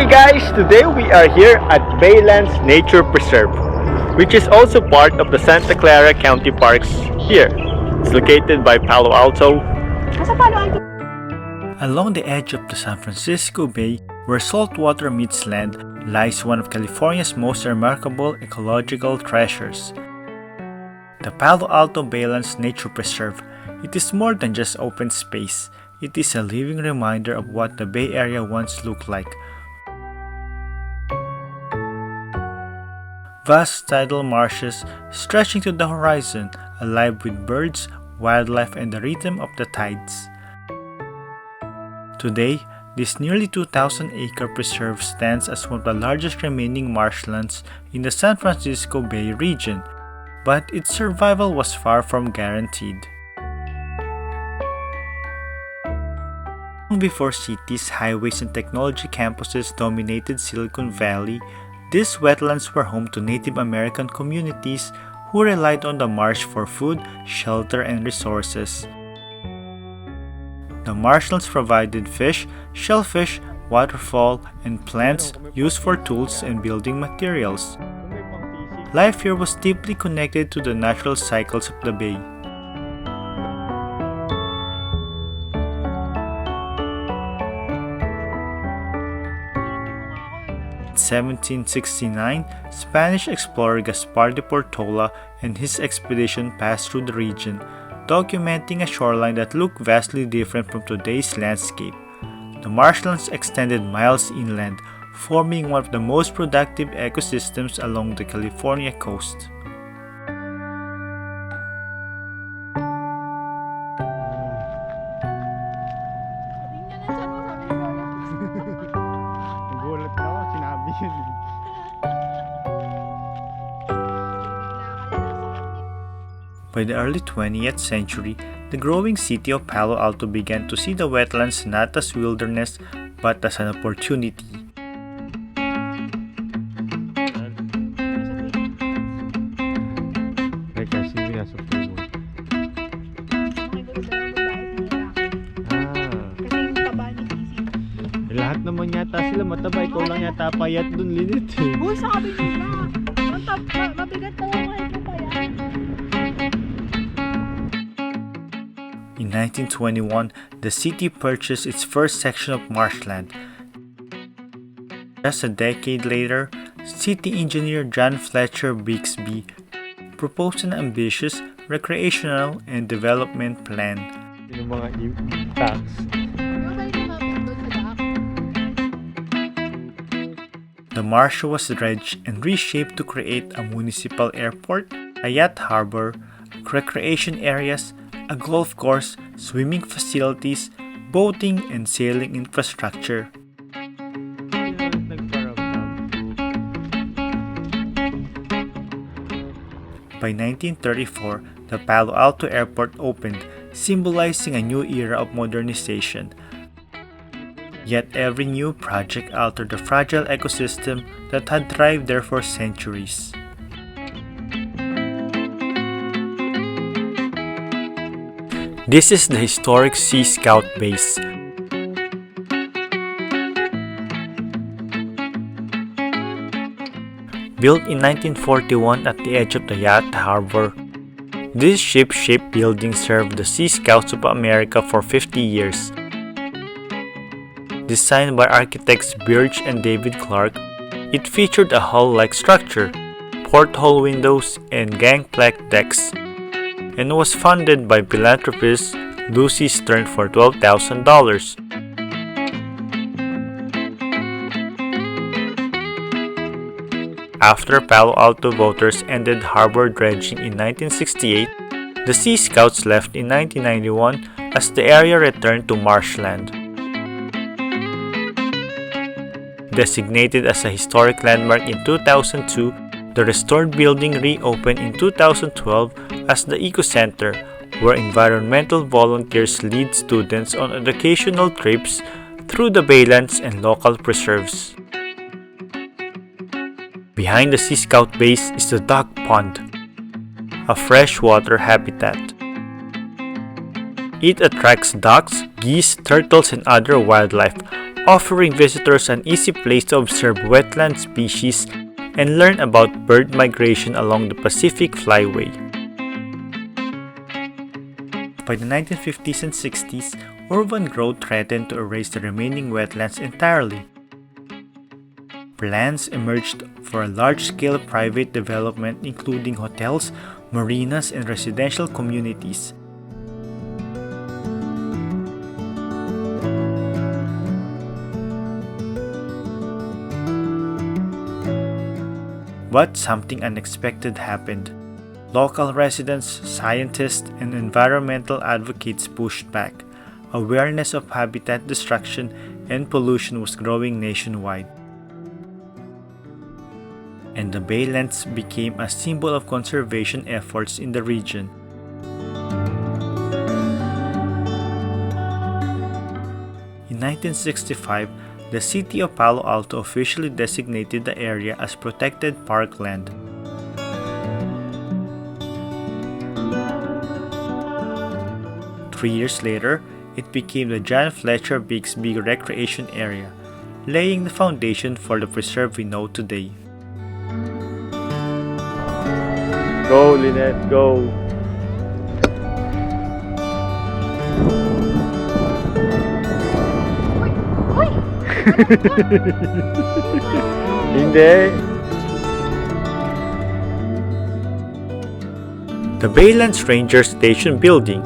Hey guys, today we are here at Baylands Nature Preserve, which is also part of the Santa Clara County Parks here. It's located by Palo Alto. Along the edge of the San Francisco Bay, where saltwater meets land, lies one of California's most remarkable ecological treasures, the Palo Alto Baylands Nature Preserve. It is more than just open space. It is a living reminder of what the Bay Area once looked like. Vast tidal marshes stretching to the horizon, alive with birds, wildlife, and the rhythm of the tides. Today, this nearly 2,000-acre preserve stands as one of the largest remaining marshlands in the San Francisco Bay region, but its survival was far from guaranteed. Long before cities, highways, and technology campuses dominated Silicon Valley, these wetlands were home to Native American communities who relied on the marsh for food, shelter, and resources. The marshlands provided fish, shellfish, waterfowl, and plants used for tools and building materials. Life here was deeply connected to the natural cycles of the bay. In 1769, Spanish explorer Gaspar de Portola and his expedition passed through the region, documenting a shoreline that looked vastly different from today's landscape. The marshlands extended miles inland, forming one of the most productive ecosystems along the California coast. By the early 20th century, the growing city of Palo Alto began to see the wetlands not as wilderness but as an opportunity. Lahat naman yata sila mataba, ikaw lang yata payat dun, Linit. Uy, sabi nila. Mabigat daw ang kahit na payat. In 1921, the city purchased its first section of marshland. Just a decade later, city engineer John Fletcher Byxbee proposed an ambitious recreational and development plan. Yung mga tax. The marsh was dredged and reshaped to create a municipal airport, a yacht harbor, recreation areas, a golf course, swimming facilities, boating, and sailing infrastructure. By 1934, the Palo Alto Airport opened, symbolizing a new era of modernization. Yet every new project altered the fragile ecosystem that had thrived there for centuries. This is the historic Sea Scout Base. Built in 1941 at the edge of the yacht harbor, this ship-shaped building served the Sea Scouts of America for 50 years. Designed by architects Birch and David Clark, it featured a hull-like structure, porthole windows, and gangplank decks, and was funded by philanthropist Lucy Stern for $12,000. After Palo Alto voters ended harbor dredging in 1968, the Sea Scouts left in 1991 as the area returned to marshland. Designated as a historic landmark in 2002, the restored building reopened in 2012 as the Eco Center, where environmental volunteers lead students on educational trips through the Baylands and local preserves. Behind the Sea Scout base is the Duck Pond, a freshwater habitat. It attracts ducks, geese, turtles, and other wildlife, offering visitors an easy place to observe wetland species and learn about bird migration along the Pacific Flyway. By the 1950s and 60s, urban growth threatened to erase the remaining wetlands entirely. Plans emerged for a large-scale private development including hotels, marinas, and residential communities. But something unexpected happened. Local residents, scientists, and environmental advocates pushed back. Awareness of habitat destruction and pollution was growing nationwide. And the Baylands became a symbol of conservation efforts in the region. In 1965, the city of Palo Alto officially designated the area as protected parkland. Three years later, it became the John Fletcher Byxbee Recreation Area, laying the foundation for the preserve we know today. Go, Lynette, go. Hindi. The Baylands Ranger Station building,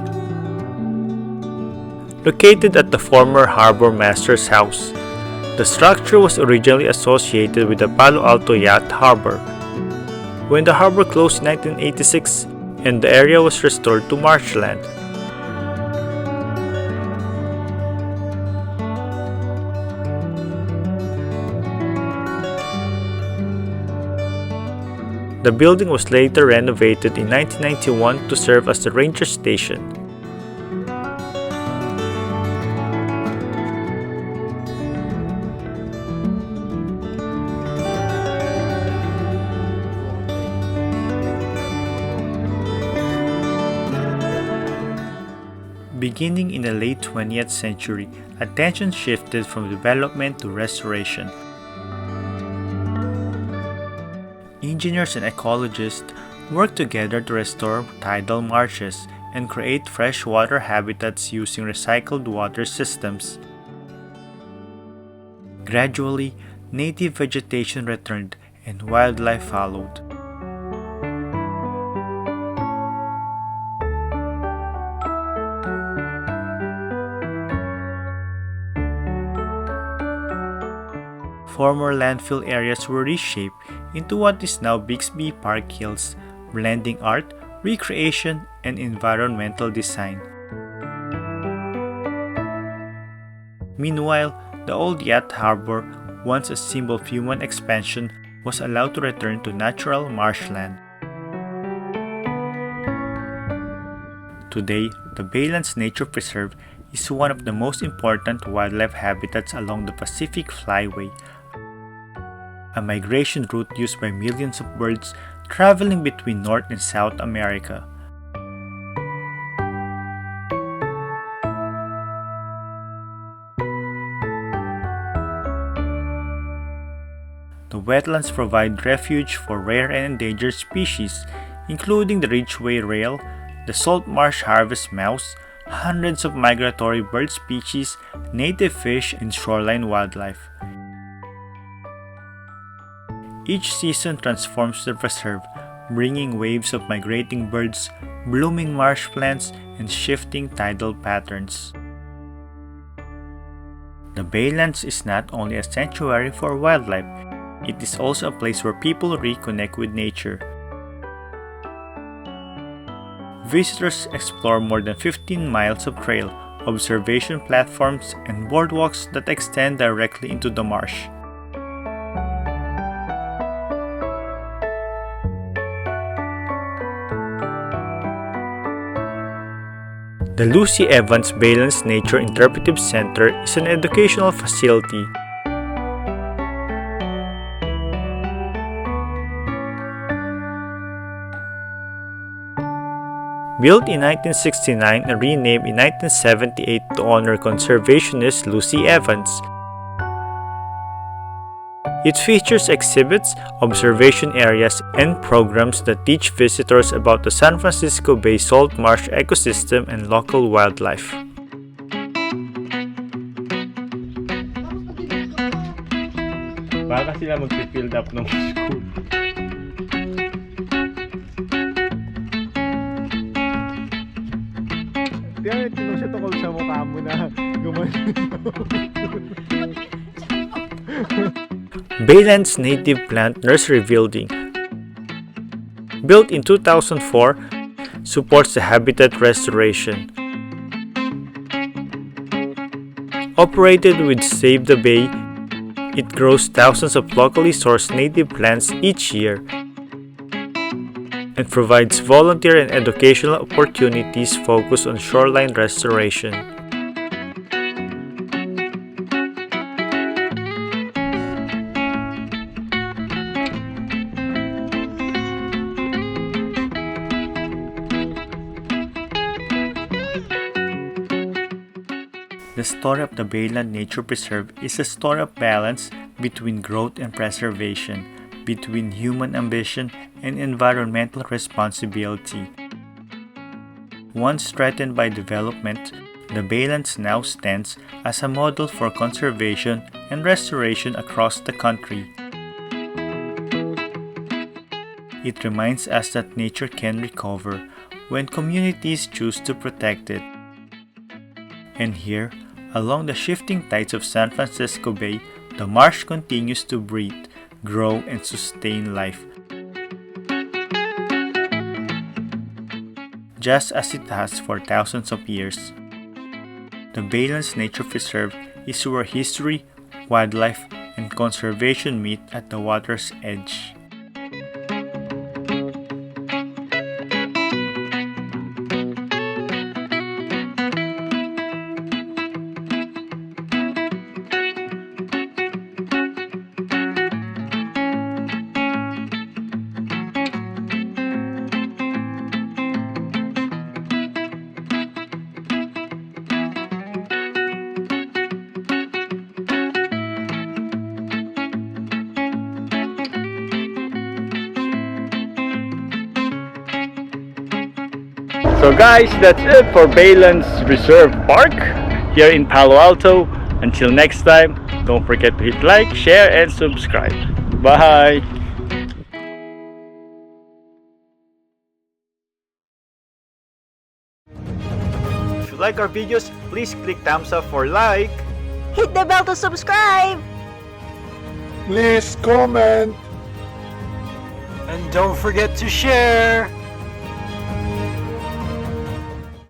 located at the former harbor master's house. The structure was originally associated with the Palo Alto Yacht Harbor. When the harbor closed in 1986 and the area was restored to Marshland. The building was later renovated in 1991 to serve as the ranger station. Beginning in the late 20th century, attention shifted from development to restoration. Engineers and ecologists worked together to restore tidal marshes and create freshwater habitats using recycled water systems. Gradually, native vegetation returned and wildlife followed. Former landfill areas were reshaped into what is now Byxbee Park Hills, blending art, recreation, and environmental design. Meanwhile, the old yacht harbor, once a symbol of human expansion, was allowed to return to natural marshland. Today, the Baylands Nature Preserve is one of the most important wildlife habitats along the Pacific Flyway, a migration route used by millions of birds traveling between North and South America. The wetlands provide refuge for rare and endangered species, including the Ridgway rail, the salt marsh harvest mouse, hundreds of migratory bird species, native fish, and shoreline wildlife. Each season transforms the preserve, bringing waves of migrating birds, blooming marsh plants, and shifting tidal patterns. The Baylands is not only a sanctuary for wildlife, it is also a place where people reconnect with nature. Visitors explore more than 15 miles of trail, observation platforms, and boardwalks that extend directly into the marsh. The Lucy Evans Baylands Nature Interpretive Center is an educational facility. Built in 1969 and renamed in 1978 to honor conservationist Lucy Evans, It features exhibits, observation areas, and programs that teach visitors about the San Francisco Bay salt marsh ecosystem and local wildlife. Baka sila mag-field up ng school. Kaya tinong siya tukol sa mukha mo na Baylands Native Plant Nursery Building, built in 2004, supports the habitat restoration. Operated with Save the Bay, it grows thousands of locally sourced native plants each year and provides volunteer and educational opportunities focused on shoreline restoration. The story of the Baylands Nature Preserve is a story of balance between growth and preservation, between human ambition and environmental responsibility. Once threatened by development, the Baylands now stands as a model for conservation and restoration across the country. It reminds us that nature can recover when communities choose to protect it. And here, along the shifting tides of San Francisco Bay, the marsh continues to breathe, grow, and sustain life, just as it has for thousands of years. The Baylands Nature Preserve is where history, wildlife, and conservation meet at the water's edge. So guys, that's it for Baylands Reserve Park here in Palo Alto. Until next time, don't forget to hit like, share, and subscribe. Bye! If you like our videos, please click thumbs up for like. Hit the bell to subscribe! Please comment. And don't forget to share!